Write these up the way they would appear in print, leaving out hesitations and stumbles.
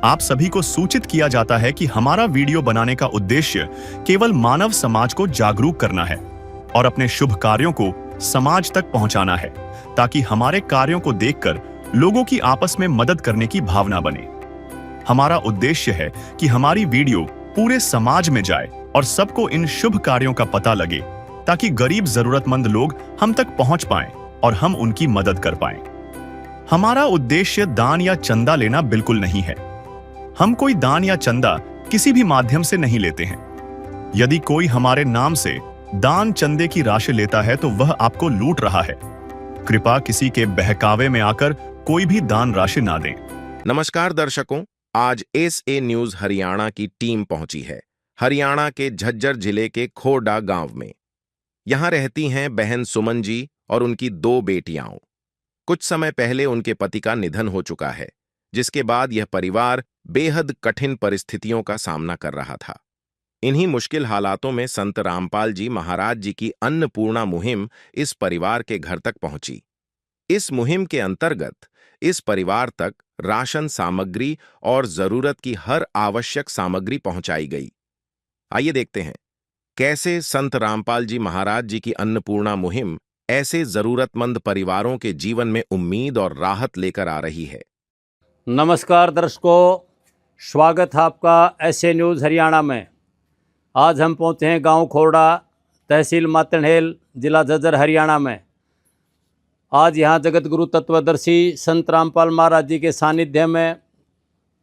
आप सभी को सूचित किया जाता है कि हमारा वीडियो बनाने का उद्देश्य केवल मानव समाज को जागरूक करना है और अपने शुभ कार्यों को समाज तक पहुंचाना है, ताकि हमारे कार्यों को देखकर लोगों की आपस में मदद करने की भावना बने। हमारा उद्देश्य है कि हमारी वीडियो पूरे समाज में जाए और सबको इन शुभ कार्यों का पता लगे, ताकि गरीब जरूरतमंद लोग हम तक पहुंच पाएं और हम उनकी मदद कर पाएं। हमारा उद्देश्य दान या चंदा लेना बिल्कुल नहीं है। हम कोई दान या चंदा किसी भी माध्यम से नहीं लेते हैं। यदि कोई हमारे नाम से दान चंदे की राशि लेता है तो वह आपको लूट रहा है। कृपया किसी के बहकावे में आकर कोई भी दान राशि ना दें। नमस्कार दर्शकों, आज SA न्यूज हरियाणा की टीम पहुंची है हरियाणा के झज्जर जिले के खोडा गांव में। यहां रहती हैं बहन सुमन जी और उनकी 2 बेटियां। कुछ समय पहले उनके पति का निधन हो चुका है, जिसके बाद यह परिवार बेहद कठिन परिस्थितियों का सामना कर रहा था। इन्हीं मुश्किल हालातों में संत रामपाल जी महाराज जी की अन्नपूर्णा मुहिम इस परिवार के घर तक पहुंची। इस मुहिम के अंतर्गत इस परिवार तक राशन सामग्री और जरूरत की हर आवश्यक सामग्री पहुंचाई गई। आइए देखते हैं कैसे संत रामपाल जी महाराज जी की अन्नपूर्णा मुहिम ऐसे जरूरतमंद परिवारों के जीवन में उम्मीद और राहत लेकर आ रही है। नमस्कार दर्शकों, स्वागत है आपका SA न्यूज़ हरियाणा में। आज हम पहुंचे हैं गांव खोड़ा, तहसील मातणहेल, जिला झज्जर, हरियाणा में। आज यहां जगत गुरु तत्वदर्शी संत रामपाल महाराज जी के सानिध्य में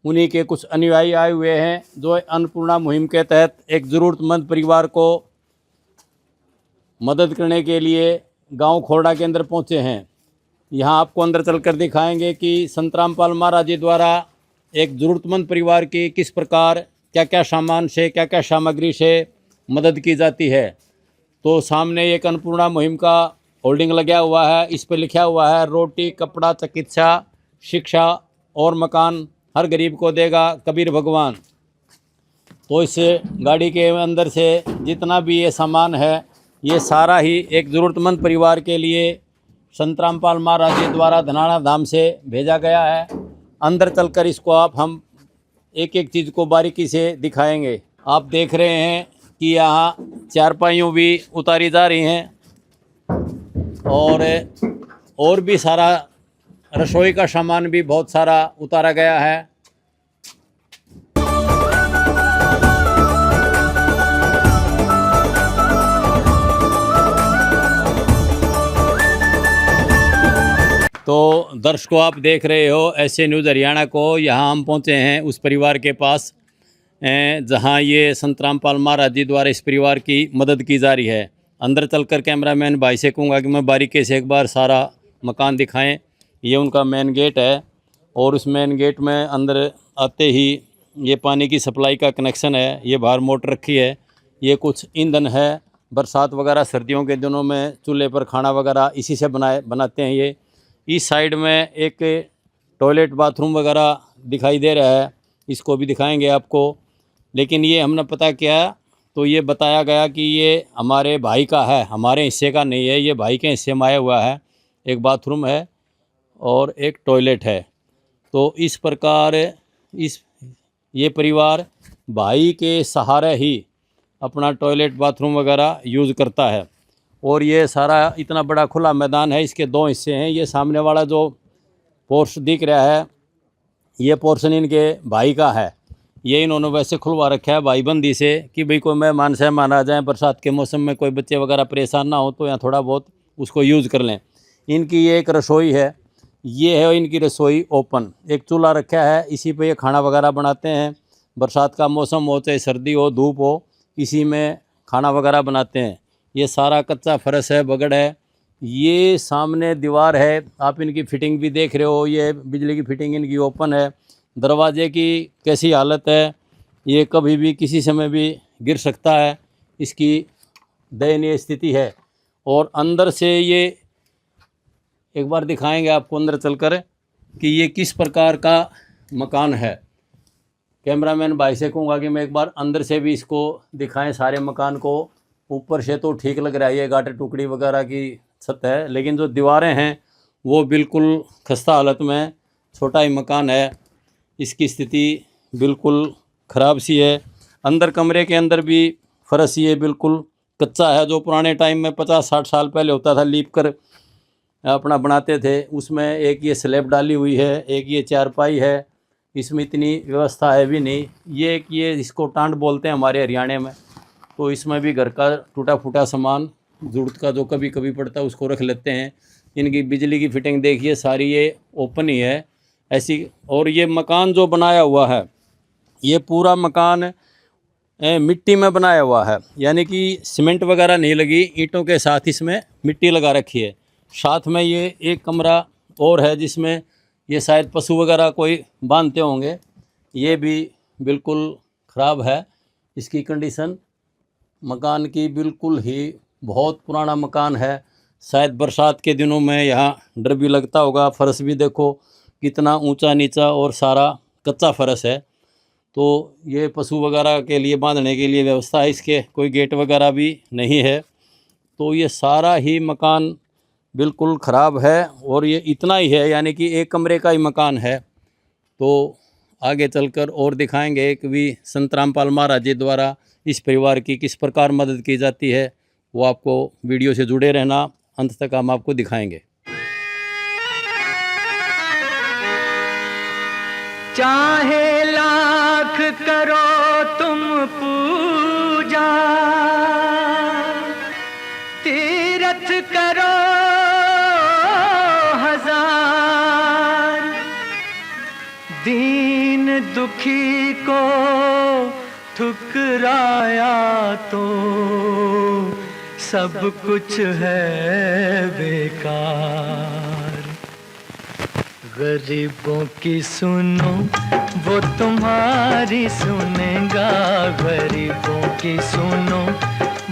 उन्हीं के कुछ अनुयायी आए हुए हैं, जो अन्नपूर्णा मुहिम के तहत एक ज़रूरतमंद परिवार को मदद करने के लिए गांव खोड़ा के अंदर पहुंचे हैं। यहाँ आपको अंदर चलकर दिखाएंगे कि संत रामपाल महाराज जी द्वारा एक ज़रूरतमंद परिवार की किस प्रकार क्या क्या सामान से, क्या क्या सामग्री से मदद की जाती है। तो सामने एक अन्नपूर्णा मुहिम का होल्डिंग लगा हुआ है। इस पर लिखा हुआ है, रोटी, कपड़ा, चिकित्सा, शिक्षा और मकान हर गरीब को देगा कबीर भगवान। तो इस गाड़ी के अंदर से जितना भी ये सामान है, ये सारा ही एक ज़रूरतमंद परिवार के लिए संत रामपाल महाराज जी द्वारा धनाना धाम से भेजा गया है। अंदर चलकर इसको हम एक एक चीज़ को बारीकी से दिखाएंगे। आप देख रहे हैं कि यहाँ चारपाइयों भी उतारी जा रही हैं और भी सारा रसोई का सामान भी बहुत सारा उतारा गया है। तो दर्शकों, आप देख रहे हो SA न्यूज़ हरियाणा को। यहाँ हम पहुँचे हैं उस परिवार के पास जहाँ ये संत रामपाल महाराज जी द्वारा इस परिवार की मदद की जा रही है। अंदर चलकर कैमरामैन भाई से कहूँगा कि मैं बारीकी से एक बार सारा मकान दिखाएं। ये उनका मेन गेट है और उस मेन गेट में अंदर आते ही ये पानी की सप्लाई का कनेक्शन है। ये बाहर मोटर रखी है। ये कुछ ईंधन है, बरसात वगैरह सर्दियों के दिनों में चूल्हे पर खाना वगैरह इसी से बनाते हैं। ये इस साइड में एक टॉयलेट बाथरूम वगैरह दिखाई दे रहा है, इसको भी दिखाएंगे आपको। लेकिन ये हमने पता किया तो ये बताया गया कि ये हमारे भाई का है, हमारे हिस्से का नहीं है। ये भाई के हिस्से में आया हुआ है। एक बाथरूम है और एक टॉयलेट है। तो इस प्रकार ये परिवार भाई के सहारे ही अपना टॉयलेट बाथरूम वगैरह यूज़ करता है। और ये सारा इतना बड़ा खुला मैदान है, इसके 2 हिस्से हैं। ये सामने वाला जो पोर्शन दिख रहा है, ये पोर्शन इनके भाई का है। ये इन्होंने वैसे खुलवा रखा है भाईबंदी से कि भाई कोई मेहमान सहमान आ जाए, बरसात के मौसम में कोई बच्चे वगैरह परेशान ना हो तो यहाँ थोड़ा बहुत उसको यूज़ कर लें। इनकी ये एक रसोई है, ये है इनकी रसोई ओपन। एक चूल्हा रखा है, इसी पे ये खाना वगैरह बनाते हैं। बरसात का मौसम हो चाहे सर्दी हो, धूप हो, इसी में खाना वगैरह बनाते हैं। ये सारा कच्चा फर्श है, बगड़ है। ये सामने दीवार है, आप इनकी फिटिंग भी देख रहे हो। ये बिजली की फिटिंग इनकी ओपन है। दरवाजे की कैसी हालत है, ये कभी भी किसी समय भी गिर सकता है, इसकी दयनीय स्थिति है। और अंदर से ये एक बार दिखाएंगे आपको अंदर चलकर कि ये किस प्रकार का मकान है। कैमरामैन भाई से कहूँगा कि मैं एक बार अंदर से भी इसको दिखाएं सारे मकान को। ऊपर से तो ठीक लग रहा है, ये गाटर टुकड़ी वगैरह की छत है, लेकिन जो दीवारें हैं वो बिल्कुल खस्ता हालत में, छोटा ही मकान है। इसकी स्थिति बिल्कुल ख़राब सी है। अंदर कमरे के अंदर भी फर्श ये बिल्कुल कच्चा है, जो पुराने टाइम में 50-60 साल पहले होता था, लीप कर अपना बनाते थे। उसमें एक ये स्लैब डाली हुई है, एक ये चारपाई है, इसमें इतनी व्यवस्था है भी नहीं। ये एक ये इसको टांड बोलते हैं हमारे हरियाणा में। तो इसमें भी घर का टूटा फूटा सामान ज़रूरत का जो कभी कभी पड़ता है उसको रख लेते हैं। इनकी बिजली की फिटिंग देखिए, सारी ये ओपन ही है ऐसी। और ये मकान जो बनाया हुआ है, ये पूरा मकान मिट्टी में बनाया हुआ है, यानी कि सीमेंट वगैरह नहीं लगी, ईंटों के साथ इसमें मिट्टी लगा रखी है। साथ में ये एक कमरा और है जिसमें ये शायद पशु वगैरह कोई बांधते होंगे। ये भी बिल्कुल ख़राब है इसकी कंडीशन मकान की, बिल्कुल ही बहुत पुराना मकान है। शायद बरसात के दिनों में यहाँ डर भी लगता होगा। फर्श भी देखो कितना ऊंचा नीचा और सारा कच्चा फर्श है। तो ये पशु वगैरह के लिए बांधने के लिए व्यवस्था है, इसके कोई गेट वगैरह भी नहीं है। तो ये सारा ही मकान बिल्कुल ख़राब है और ये इतना ही है, यानी कि एक कमरे का ही मकान है। तो आगे चलकर और दिखाएंगे कि भी संत रामपाल महाराज जी द्वारा इस परिवार की किस प्रकार मदद की जाती है। वो आपको वीडियो से जुड़े रहना, अंत तक हम आपको दिखाएंगे। चाहे लाख करो तुम पूजा, तीरथ करो हजार, दीन दुखी को ठुकराया तो सब कुछ है बेकार। गरीबों की सुनो वो तुम्हारी सुनेगा, गरीबों की सुनो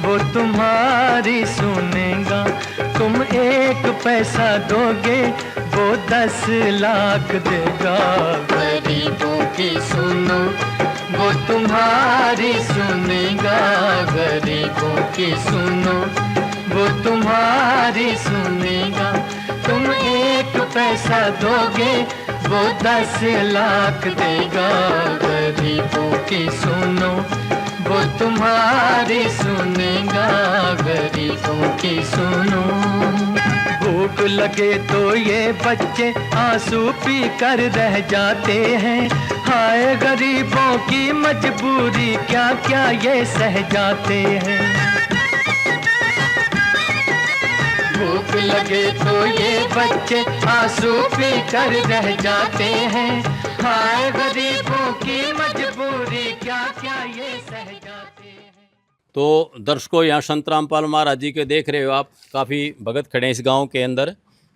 वो तुम्हारी सुनेगा। तुम 1 पैसा दोगे वो 10 लाख देगा। गरीबों की सुनो वो तुम्हारी सुनेगा, गरीबों की सुनो वो तुम्हारी सुनेगा। तुम 1 पैसा दोगे वो 10 लाख देगा। गरीबों की सुनो वो तुम्हारी सुनेगा, गरीबों की सुनो। भूख लगे तो ये बच्चे आंसू पी कर रह जाते हैं। हाय गरीबों की मजबूरी क्या क्या ये सह जाते हैं। भूख लगे तो ये बच्चे आंसू पी कर रह जाते हैं। हाय गरीबों की मजबूरी क्या क्या ये सह जाते हैं। तो दर्शकों, यहाँ संत रामपाल महाराज जी के देख रहे हो आप, काफ़ी भगत खड़े हैं इस गांव के अंदर।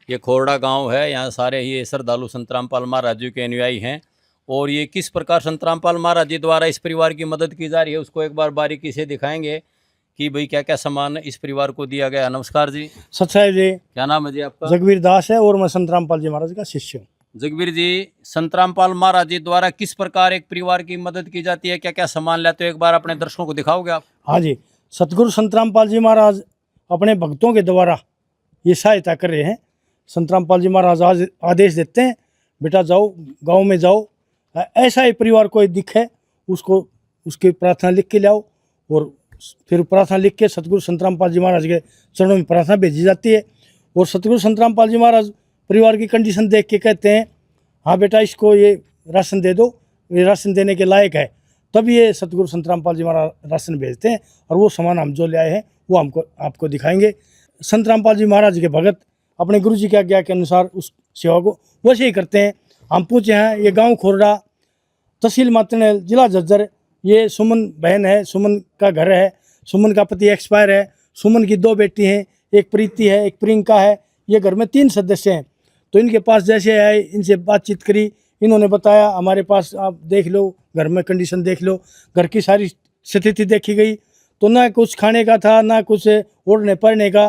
ये खोरडा गांव है, यहाँ सारे ही श्रद्धालु संत रामपाल महाराज जी के अनुयायी हैं। और ये किस प्रकार संत रामपाल महाराज जी द्वारा इस परिवार की मदद की जा रही है उसको एक बार बारीकी से दिखाएंगे कि भाई क्या क्या सामान इस परिवार को दिया गया। नमस्कार जी। सच्चाई जी। क्या नाम है जी आपका? जगवीर दास है और मैं संत रामपाल जी महाराज का शिष्य हूँ। जगवीर जी, संत रामपाल महाराज जी द्वारा किस प्रकार एक परिवार की मदद की जाती है, क्या क्या सामान लाते हो, एक बार अपने दर्शकों को दिखाओगे आप? हाँ जी, सतगुरु संत रामपाल जी महाराज अपने भक्तों के द्वारा ये सहायता कर रहे हैं। संत रामपाल जी महाराज आज आदेश देते हैं, बेटा जाओ गांव में जाओ, ऐसा ही परिवार कोई दिखे उसको उसकी प्रार्थना लिख के लाओ। और फिर प्रार्थना लिख के सतगुरु संत रामपाल जी महाराज के चरणों में प्रार्थना भेजी जाती है। और सतगुरु संत रामपाल जी महाराज परिवार की कंडीशन देख के कहते हैं, हाँ बेटा इसको ये राशन दे दो, ये राशन देने के लायक है। तब ये सतगुरु संत रामपाल जी महाराज राशन भेजते हैं और वो सामान हम जो ले आए हैं वो हमको आपको दिखाएंगे। संत रामपाल जी महाराज के भगत अपने गुरु जी की आज्ञा के अनुसार उस सेवा को वैसे ही करते हैं। हम पूछे हैं, ये गाँव खोरडा, तहसील मातनेल, जिला झज्जर। ये सुमन बहन है, सुमन का घर है, सुमन का पति एक्सपायर है, सुमन की 2 बेटी हैं, एक प्रीति है, एक प्रियंका है। ये घर में 3 सदस्य हैं। तो इनके पास जैसे आए, इनसे बातचीत करी, इन्होंने बताया हमारे पास आप देख लो, घर में कंडीशन देख लो, घर की सारी स्थिति देखी गई तो ना कुछ खाने का था ना कुछ ओढ़ने पहनने का।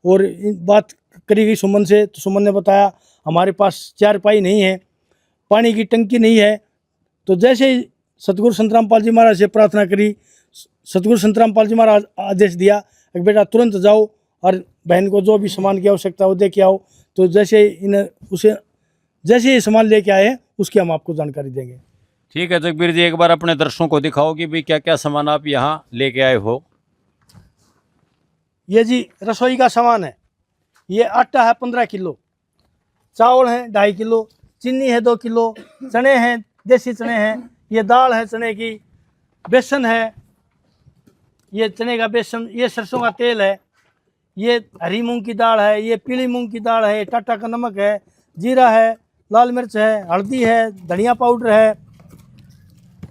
और बात करी गई सुमन से, तो सुमन ने बताया हमारे पास चारपाई नहीं है, पानी की टंकी नहीं है। तो जैसे ही सतगुरु संत रामपाल जी महाराज से प्रार्थना करी, सतगुरु संत रामपाल जी महाराज आदेश दिया कि बेटा तुरंत जाओ और बहन को जो भी सामान की आवश्यकता हो दे के आओ। तो जैसे ही सामान लेके आए हैं उसकी हम आपको जानकारी देंगे। ठीक है जगबीर जी, एक बार अपने दर्शकों को दिखाओ कि भाई क्या क्या सामान आप यहाँ लेके आए हो। ये जी रसोई का सामान है। ये आटा है 15 किलो, चावल है 2.5 किलो, चीनी है 2 किलो, चने हैं देसी चने हैं, ये दाल है चने की, बेसन है, ये चने का बेसन, ये सरसों का तेल है, ये हरी मूंग की दाल है, ये पीली मूंग की दाल है, टाटा का नमक है, जीरा है, लाल मिर्च है, हल्दी है, धनिया पाउडर है,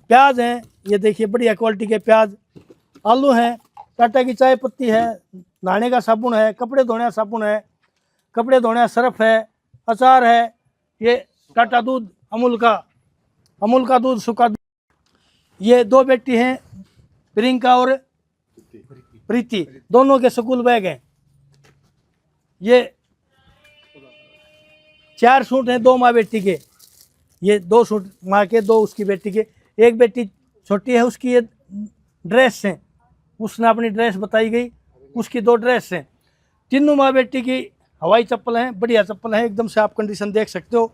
प्याज है, ये देखिए बढ़िया क्वालिटी के प्याज, आलू है, टाटा की चाय पत्ती है, नहाने का साबुन है, कपड़े धोने का साबुन है, कपड़े धोने का सर्फ है, अचार है, ये टाटा दूध अमूल का दूध, सूखा दूध। ये 2 बेटी हैं, प्रियंका और प्रीति, दोनों के स्कूल बैग हैं। ये 4 सूट हैं 2 माँ बेटी के, ये 2 सूट माँ के, 2 उसकी बेटी के। एक बेटी छोटी है, उसकी ये ड्रेस हैं, उसने अपनी ड्रेस बताई गई, उसकी 2 ड्रेस हैं। तीनों माँ बेटी की हवाई चप्पल हैं, बढ़िया चप्पल हैं, एकदम से आप कंडीशन देख सकते हो,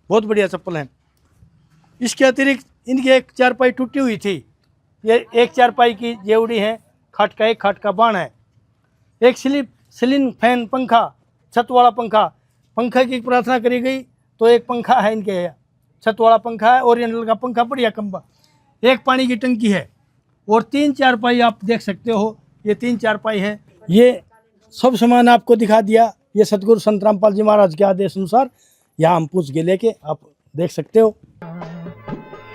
बहुत बढ़िया चप्पल हैं। इसके अतिरिक्त इनकी एक चारपाई टूटी हुई थी, ये एक चारपाई की जेवड़ी है, खाट का एक खाट का बाण है, एक सीलिंग फैन पंखा, छत वाला पंखा की प्रार्थना करी गई तो एक पंखा है इनके यहाँ, छत वाला पंखा है, ओरिएंटल का पंखा, बढ़िया कंबा, एक पानी की टंकी है और 3 चारपाई आप देख सकते हो, ये 3 चारपाई है। ये सब सामान आपको दिखा दिया। ये सतगुरु संत रामपाल जी महाराज के आदेश अनुसार यहाँ हम पूछ के लेके आप देख सकते हो।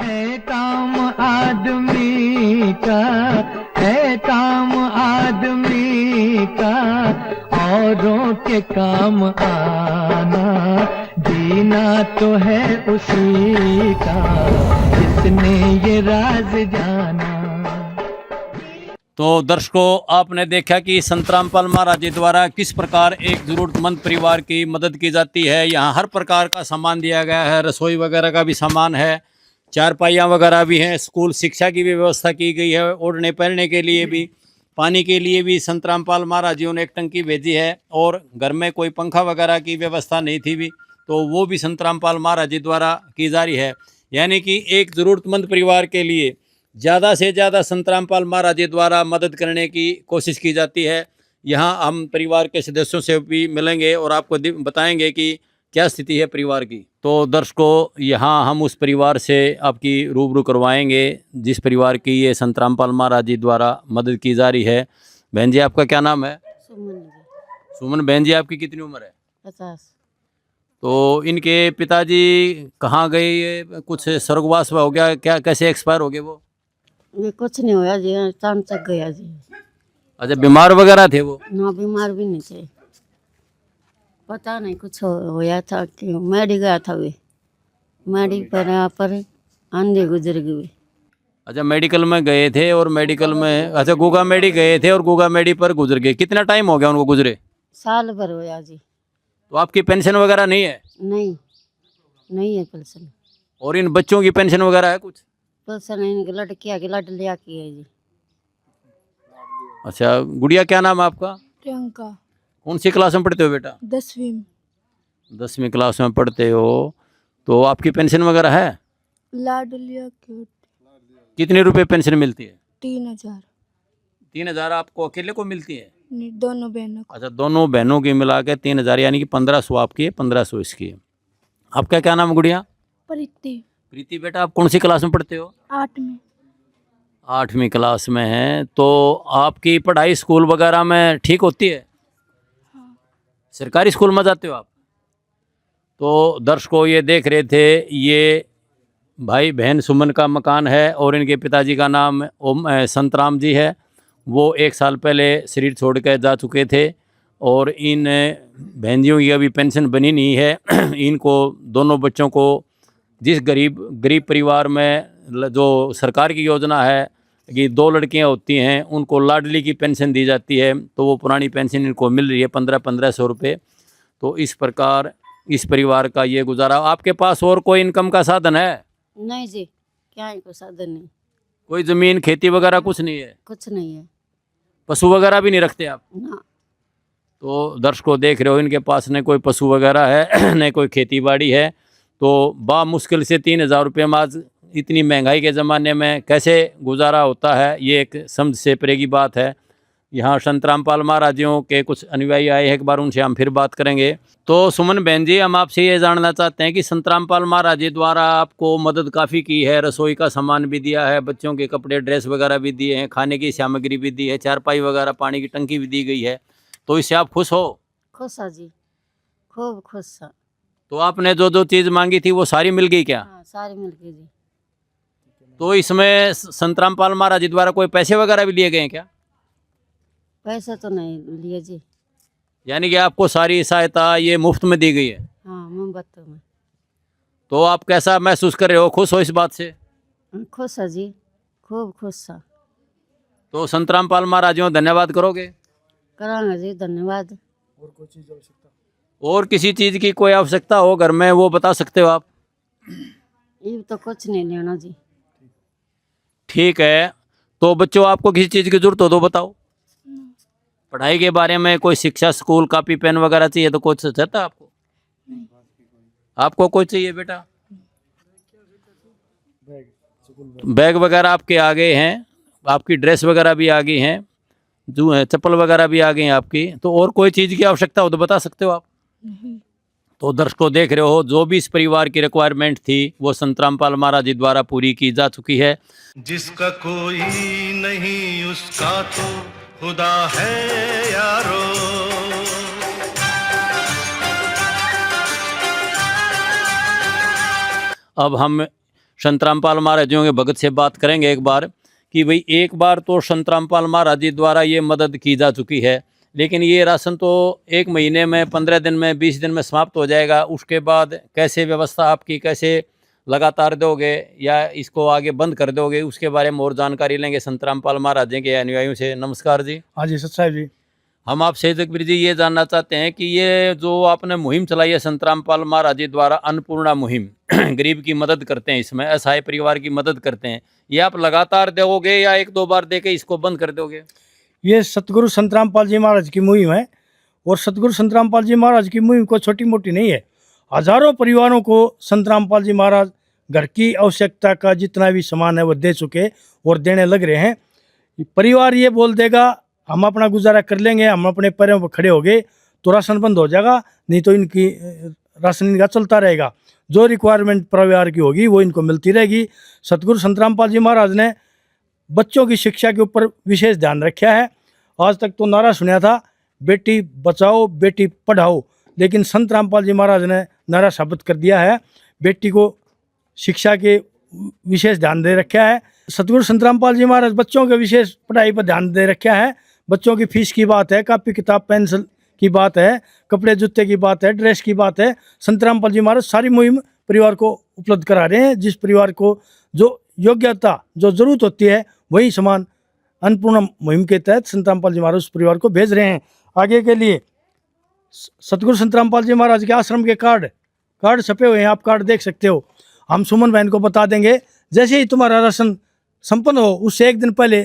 है काम आदमी का, है काम आदमी का, औरों के काम आना, जीना तो है उसी का, जिसने ये राज जाना। तो दर्शकों, आपने देखा कि संत रामपाल महाराज जी द्वारा किस प्रकार एक ज़रूरतमंद परिवार की मदद की जाती है। यहाँ हर प्रकार का सामान दिया गया है, रसोई वगैरह का भी सामान है, चारपाइयाँ वगैरह भी हैं, स्कूल शिक्षा की भी व्यवस्था की गई है, ओढ़ने पहनने के लिए भी, पानी के लिए भी संत रामपाल महाराज जी ने एक टंकी भेजी है, और घर में कोई पंखा वगैरह की व्यवस्था नहीं थी भी, तो वो भी संत रामपाल महाराज जी द्वारा की जा रही है। यानी कि एक ज़रूरतमंद परिवार के लिए ज़्यादा से ज़्यादा संत रामपाल महाराज जी द्वारा मदद करने की कोशिश की जाती है। यहाँ हम परिवार के सदस्यों से भी मिलेंगे और आपको बताएंगे कि क्या स्थिति है परिवार की। तो दर्शकों, यहाँ हम उस परिवार से आपकी रूबरू करवाएंगे जिस परिवार की ये संत रामपाल महाराज जी द्वारा मदद की जा रही है। बहन जी, आपका क्या नाम है? सुमन। बहन जी, आपकी कितनी उम्र है? 50। तो इनके पिताजी कहाँ गए? कुछ स्वर्गवास हो गया क्या? कैसे एक्सपायर हो गए वो? ये कुछ नहीं होया जी, अचानक गया जी। अच्छा, बीमार वगैरह थे वो? ना, बीमार भी नहीं थे, पता नहीं कुछ होया था कि मेडी गया था वे, मेडी पर यहाँ पर आंधी गुजर गई। अच्छा, मेडिकल में गए थे और मेडिकल में, अच्छा गुगा मेडी गए थे और गुगा मेडी पर गुजर गए। कितना टाइम हो गया उनको गुजरे? साल भर होया जी। तो आपकी पेंशन वगैरह नहीं है? नहीं, नहीं है पेंशन। और इन बच्चों की पेंशन वगैरह है कुछ? पेंशन इनकी लड़किया की लाडलिया की है जी। अच्छा, गुड़िया क्या नाम है आपका? प्रियंका। कौन सी क्लास में पढ़ते हो बेटा? 10वीं। 10वीं क्लास में पढ़ते हो, तो आपकी पेंशन वगैरह है? लाडलिया की कितने रुपए पेंशन मिलती है? 3000। 3000 आपको अकेले को मिलती है? दोनों बहनों को। अच्छा, दोनों बहनों की मिला के 3000, यानी कि 1500 आपकी है, 1500 इसकी है। आपका क्या नाम है गुड़िया? प्रीति। प्रीति बेटा, आप कौन सी क्लास में पढ़ते हो? 8वीं। 8वीं क्लास में है। तो आपकी पढ़ाई स्कूल वगैरह में ठीक होती है? हाँ। सरकारी स्कूल में जाते हो आप? तो दर्शकों, ये देख रहे थे, ये भाई बहन सुमन का मकान है और इनके पिताजी का नाम संत राम जी है। वो 1 साल पहले शरीर छोड़ कर जा चुके थे और इन बहनजियों की अभी पेंशन बनी नहीं है। इनको दोनों बच्चों को जिस गरीब परिवार में जो सरकार की योजना है कि 2 लड़कियां होती हैं उनको लाडली की पेंशन दी जाती है, तो वो पुरानी पेंशन इनको मिल रही है 1500 रुपये। तो इस प्रकार इस परिवार का ये गुजारा। आपके पास और कोई इनकम का साधन है? नहीं जी, क्या है, कोई साधन नहीं। कोई ज़मीन खेती वगैरह कुछ नहीं है? कुछ नहीं है। पशु वगैरह भी नहीं रखते आप? ना। तो दर्शकों, देख रहे हो, इनके पास न कोई पशु वगैरह है न कोई खेती बाड़ी है। तो बा मुश्किल से 3000 रुपये में आज इतनी महंगाई के ज़माने में कैसे गुजारा होता है, ये एक समझ से परे की बात है। यहाँ संत रामपाल महाराजियों के कुछ अनुयायी आए हैं, एक बार उनसे हम फिर बात करेंगे। तो सुमन बहन जी, हम आपसे ये जानना चाहते हैं कि संत रामपाल महाराज जी द्वारा आपको मदद काफ़ी की है, रसोई का सामान भी दिया है, बच्चों के कपड़े ड्रेस वगैरह भी दिए हैं, खाने की सामग्री भी दी है, चारपाई वगैरह, पानी की टंकी भी दी गई है, तो इससे आप खुश हो? खुश है जी, खूब खुश है। तो आपने जो जो चीज़ मांगी थी वो सारी मिल गई क्या? हाँ, सारी मिल गई जी। तो इसमें संत रामपाल महाराज जी द्वारा कोई पैसे वगैरह भी लिए गए हैं क्या? पैसे तो नहीं लिए जी। यानी कि आपको सारी सहायता ये मुफ्त में दी गई है। हाँ, मोमबत्ती में। तो आप कैसा महसूस कर रहे हो, खुश हो इस बात से? खुश है जी, खूब खुश है। तो संत रामपाल महाराज जी को धन्यवाद करोगे? करांगे जी, धन्यवाद। और किसी चीज़ की कोई आवश्यकता हो घर में, वो बता सकते हो आप? ये तो कुछ नहीं लेना जी। ठीक है। तो बच्चों, आपको किसी चीज़ की जरूरत हो तो बताओ। पढ़ाई के बारे में कोई शिक्षा, स्कूल, कापी पेन वगैरह चाहिए तो कुछ चाहता है आपको? आपको कोई चाहिए बेटा? बैग वगैरह आपके आ गए हैं, आपकी ड्रेस वगैरह भी आ गई हैं, जो है चप्पल वगैरह भी आ गई हैं आपकी। तो और कोई चीज़ की आवश्यकता हो तो बता सकते हो आप? तो दर्शकों, देख रहे हो, जो भी इस परिवार की रिक्वायरमेंट थी वो संत रामपाल महाराज जी द्वारा पूरी की जा चुकी है। जिसका कोई नहीं उसका तो खुदा है यारो। अब हम संत रामपाल महाराज जी के भगत से बात करेंगे एक बार कि भाई, एक बार तो संत रामपाल महाराज जी द्वारा ये मदद की जा चुकी है, लेकिन ये राशन तो 1 महीने में, 15 दिन में, 20 दिन में समाप्त हो जाएगा। उसके बाद कैसे व्यवस्था आपकी, कैसे लगातार दोगे या इसको आगे बंद कर दोगे, उसके बारे में और जानकारी लेंगे संत रामपाल महाराज जी के अनुयायियों से। नमस्कार जी। हाँ जी, सच साहब जी। हम आपसे जगबीर जी ये जानना चाहते हैं कि ये जो आपने मुहिम चलाई है संत रामपाल महाराज जी द्वारा, अन्नपूर्णा मुहिम, गरीब की मदद करते हैं, इसमें असहाय परिवार की मदद करते हैं, ये आप लगातार दोगे या 1-2 बार दे के इसको बंद कर दोगे? ये सतगुरु संत रामपाल जी महाराज की मुहिम है, और सतगुरु संत रामपाल जी महाराज की मुहिम को छोटी मोटी नहीं है। हजारों परिवारों को संत रामपाल जी महाराज घर की आवश्यकता का जितना भी सामान है वो दे चुके और देने लग रहे हैं। परिवार ये बोल देगा हम अपना गुजारा कर लेंगे, हम अपने पैरों पर खड़े हो गए तो राशन बंद हो जाएगा, नहीं तो इनकी राशन इनका चलता रहेगा। जो रिक्वायरमेंट परिवार की होगी वो इनको मिलती रहेगी। सतगुरु संत रामपाल जी महाराज ने बच्चों की शिक्षा के ऊपर विशेष ध्यान रखा है। आज तक तो नारा सुना था, बेटी बचाओ बेटी पढ़ाओ, लेकिन संत रामपाल जी महाराज ने नारा साबित कर दिया है, बेटी को शिक्षा के विशेष ध्यान दे रखा है। सतगुरु संत रामपाल जी महाराज बच्चों के विशेष पढ़ाई पर ध्यान दे रखा है। बच्चों की फीस की बात है, कापी किताब पेंसिल की बात है, कपड़े जूते की बात है, ड्रेस की बात है, संत रामपाल जी महाराज सारी मुहिम परिवार को उपलब्ध करा रहे हैं। जिस परिवार को जो योग्यता, जो ज़रूरत होती है, वही सामान अन्नपूर्णा मुहिम के तहत संत रामपाल जी महाराज उस परिवार को भेज रहे हैं। आगे के लिए सतगुरु संत रामपाल जी महाराज के आश्रम के कार्ड छपे हुए हैं, आप कार्ड देख सकते हो। हम सुमन बहन को बता देंगे, जैसे ही तुम्हारा राशन संपन्न हो उससे 1 दिन पहले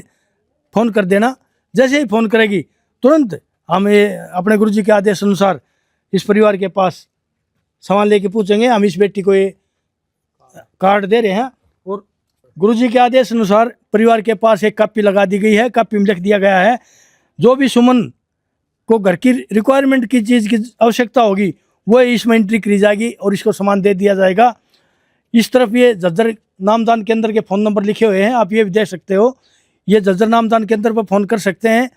फ़ोन कर देना। जैसे ही फ़ोन करेगी तुरंत हम ये अपने गुरुजी के आदेश अनुसार इस परिवार के पास सामान लेके पूछेंगे, हम इस बेटी को ये कार्ड दे रहे हैं। और गुरुजी के आदेश अनुसार परिवार के पास एक कापी लगा दी गई है, कापी में लिख दिया गया है जो भी सुमन को घर की रिक्वायरमेंट की चीज़ की आवश्यकता होगी वो इसमें एंट्री करी जाएगी और इसको सामान दे दिया जाएगा। इस तरफ ये झज्जर नामदान केंद्र के फ़ोन नंबर लिखे हुए हैं, आप ये भी देख सकते हो। ये झज्जर नामदान केंद्र पर फ़ोन कर सकते हैं,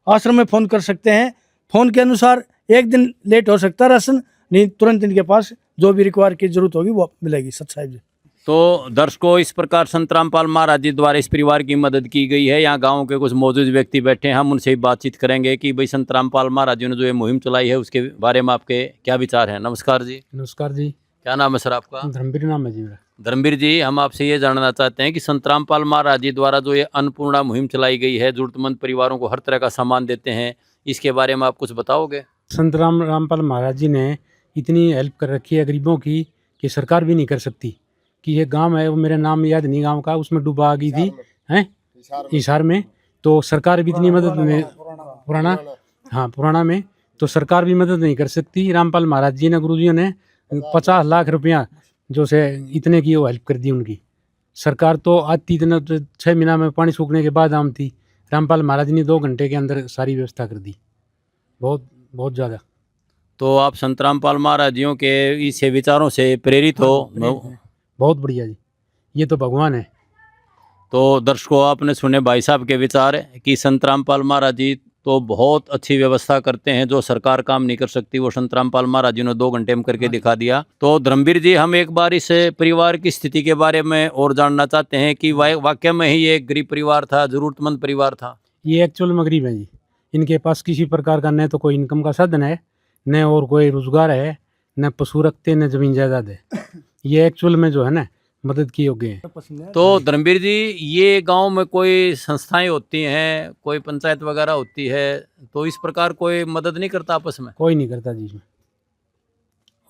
आश्रम में फ़ोन कर सकते हैं। फ़ोन के अनुसार 1 दिन लेट हो सकता है राशन, नहीं तुरंत इनके पास जो भी रिक्वायर की जरूरत होगी वो मिलेगी। सच साहिब जी। तो दर्शकों, इस प्रकार संत रामपाल महाराज जी द्वारा इस परिवार की मदद की गई है। यहाँ गांव के कुछ मौजूद व्यक्ति बैठे हैं, हम उनसे भी बातचीत करेंगे कि भाई संत रामपाल महाराज जी ने जो ये मुहिम चलाई है उसके बारे में आपके क्या विचार हैं। नमस्कार जी। नमस्कार जी। क्या नाम है सर आपका? धर्मवीर नाम है जी मेरा। धर्मवीर जी, हम आपसे ये जानना चाहते हैं कि संत रामपाल महाराज जी द्वारा जो ये अन्नपूर्णा मुहिम चलाई गई है, जरूरतमंद परिवारों को हर तरह का सामान देते हैं, इसके बारे में आप कुछ बताओगे? संत रामपाल महाराज जी ने इतनी हेल्प कर रखी है गरीबों की कि सरकार भी नहीं कर सकती। कि ये गांव है, वो मेरा नाम याद नहीं गांव का, उसमें डूबा आ गई थी हैं हिसार में, तो सरकार भी इतनी मदद में पुराना में तो सरकार भी मदद नहीं कर सकती। रामपाल महाराज जी ने, गुरुजियों ने 50 लाख रुपया जो से इतने की वो हेल्प कर दी उनकी। सरकार तो आती थी ना, तो 6 महीना में पानी सूखने के बाद आम थी। रामपाल महाराज ने 2 घंटे के अंदर सारी व्यवस्था कर दी, बहुत बहुत ज़्यादा। तो आप संत रामपाल महाराज जियों के इस विचारों से प्रेरित हो। बहुत बढ़िया जी, ये तो भगवान है। तो दर्शकों, आपने सुने भाई साहब के विचार कि संत रामपाल महाराज जी तो बहुत अच्छी व्यवस्था करते हैं, जो सरकार काम नहीं कर सकती वो संत रामपाल महाराज जी ने 2 घंटे में करके दिखा दिया। तो धर्मवीर जी, हम एक बार इस परिवार की स्थिति के बारे में और जानना चाहते हैं कि वाकई में ही ये एक गरीब परिवार था, जरूरतमंद परिवार था? ये एक्चुअल में गरीब है जी। इनके पास किसी प्रकार का न तो कोई इनकम का साधन है, न और कोई रोजगार है, न पशु रखते, न जमीन जायदाद है। ये एक्चुअल में जो है ना मदद की योग्य है। तो धर्मवीर जी, ये गांव में कोई संस्थाएं होती हैं, कोई पंचायत वगैरह होती है, तो इस प्रकार कोई मदद नहीं करता आपस में? कोई नहीं करता जी इसमें।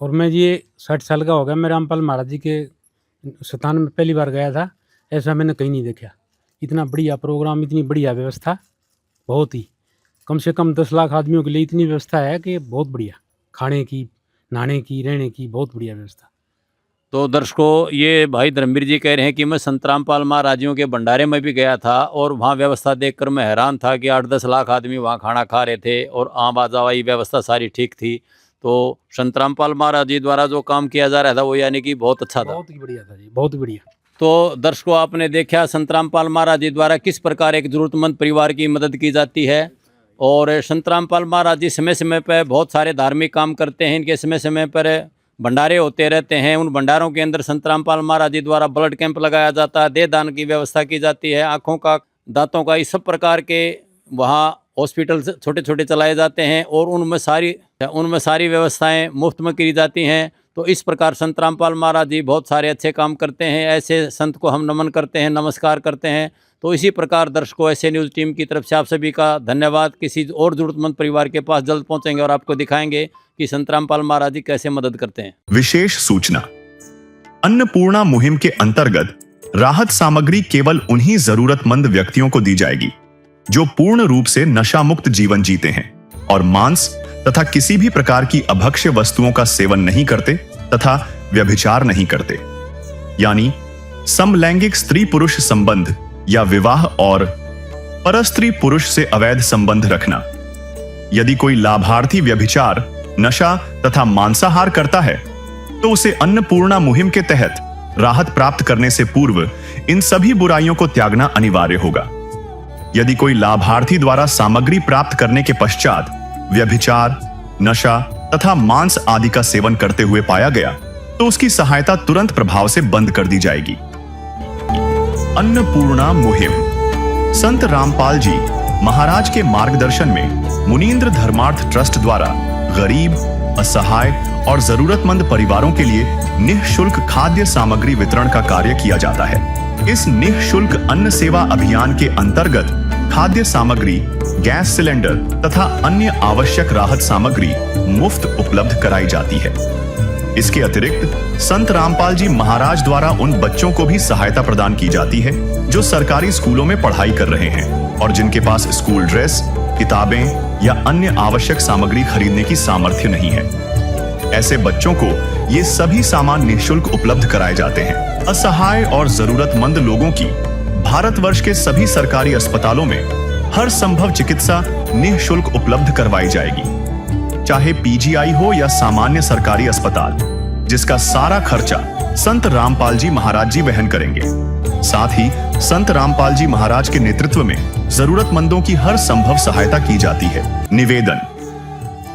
और मैं ये 60 साल का हो गया, मैं रामपाल महाराज जी के स्थान में पहली बार गया था, ऐसा मैंने कहीं नहीं देखा। इतना बढ़िया प्रोग्राम, इतनी बढ़िया व्यवस्था, बहुत ही कम से कम 10 लाख आदमियों के लिए इतनी व्यवस्था है कि बहुत बढ़िया, खाने की, नहाने की, रहने की, बहुत बढ़िया व्यवस्था। तो दर्शकों, ये भाई धर्मवीर जी कह रहे हैं कि मैं संत रामपाल महाराजियों के भंडारे में भी गया था और वहाँ व्यवस्था देखकर मैं हैरान था कि 8-10 लाख आदमी वहाँ खाना खा रहे थे और आम आजावाई व्यवस्था सारी ठीक थी। तो संत रामपाल महाराज जी द्वारा जो काम किया जा रहा था वो यानी कि बहुत अच्छा था, बहुत ही बढ़िया था जी, बहुत ही बढ़िया। तो दर्शकों, आपने देखा संत रामपाल महाराज जी द्वारा किस प्रकार एक जरूरतमंद परिवार की मदद की जाती है। और संत रामपाल महाराज जी समय समय पर बहुत सारे धार्मिक काम करते हैं। इनके समय समय पर भंडारे होते रहते हैं। उन भंडारों के अंदर संत रामपाल महाराज जी द्वारा ब्लड कैंप लगाया जाता है, देह दान की व्यवस्था की जाती है, आँखों का, दांतों का, इस सब प्रकार के वहाँ हॉस्पिटल छोटे छोटे चलाए जाते हैं और उनमें सारी व्यवस्थाएं मुफ्त में की जाती हैं। तो इस प्रकार संत रामपाल महाराज जी बहुत सारे अच्छे काम करते हैं। ऐसे संत को हम नमन करते हैं, नमस्कार करते हैं। तो इसी प्रकार दर्शकों, ऐसे न्यूज़ टीम की तरफ से आप सभी का धन्यवाद। किसी और जरूरतमंद परिवार के पास जल्द पहुंचेंगे और आपको दिखाएंगे कि संत रामपाल महाराज जी कैसे मदद करते हैं। विशेष सूचना, अन्नपूर्णा मुहिम के अंतर्गत राहत सामग्री केवल उन्हीं जरूरतमंद व्यक्तियों को दी जाएगी जो पूर्ण रूप से नशा मुक्त जीवन जीते हैं और मांस तथा किसी भी प्रकार की अभक्ष्य वस्तुओं का सेवन नहीं करते तथा व्यभिचार नहीं करते, यानी समलैंगिक स्त्री पुरुष संबंध या विवाह और परस्त्री पुरुष से अवैध संबंध रखना। यदि कोई लाभार्थी व्यभिचार, नशा तथा मांसाहार करता है तो उसे अन्नपूर्णा मुहिम के तहत राहत प्राप्त करने से पूर्व इन सभी बुराइयों को त्यागना अनिवार्य होगा। यदि कोई लाभार्थी द्वारा सामग्री प्राप्त करने के पश्चात व्यभिचार, नशा तथा मांस आदि का सेवन करते हुए पाया गया तो उसकी सहायता तुरंत प्रभाव से बंद कर दी जाएगी। अन्नपूर्णा मुहिम संत रामपाल जी महाराज के मार्गदर्शन में मुनींद्र धर्मार्थ ट्रस्ट द्वारा गरीब, असहाय और जरूरतमंद परिवारों के लिए निःशुल्क खाद्य सामग्री वितरण का कार्य किया जाता है। इस निःशुल्क अन्न सेवा अभियान के अंतर्गत खाद्य सामग्री, गैस सिलेंडर तथा अन्य आवश्यक राहत सामग्री मुफ्त उपलब्ध कराई जाती है। इसके अतिरिक्त संत रामपाल जी महाराज द्वारा उन बच्चों को भी सहायता प्रदान की जाती है जो सरकारी स्कूलों में पढ़ाई कर रहे हैं और जिनके पास स्कूल ड्रेस, किताबें या अन्य आवश्यक सामग्री खरीदने की सामर्थ्य नहीं है। ऐसे बच्चों को ये सभी सामान निःशुल्क उपलब्ध कराए जाते हैं। असहाय और जरूरतमंद लोगों की भारतवर्ष के सभी सरकारी अस्पतालों में हर संभव चिकित्सा निःशुल्क उपलब्ध करवाई जाएगी, चाहे पीजीआई हो या सामान्य सरकारी अस्पताल, जिसका सारा खर्चा संत रामपाल जी महाराज जी वहन करेंगे। साथ ही संत रामपाल जी महाराज के नेतृत्व में जरूरतमंदों की हर संभव सहायता की जाती है। निवेदन,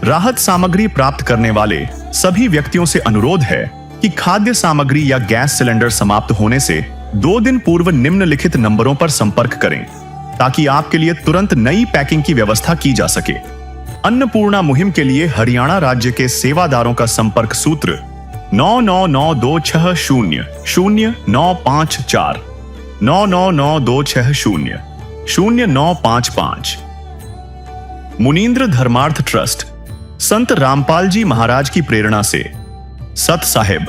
राहत सामग्री प्राप्त करने वाले सभी व्यक्तियों से अनुरोध है कि खाद्य सामग्री या गैस सिलेंडर समाप्त होने से 2 दिन पूर्व निम्नलिखित नंबरों पर संपर्क करें ताकि आपके लिए तुरंत नई पैकिंग की व्यवस्था की जा सके। अन्नपूर्णा मुहिम के लिए हरियाणा राज्य के सेवादारों का संपर्क सूत्र 9992600954 9992600955। मुनींद्र धर्मार्थ ट्रस्ट संत रामपाल जी महाराज की प्रेरणा से सत साहिब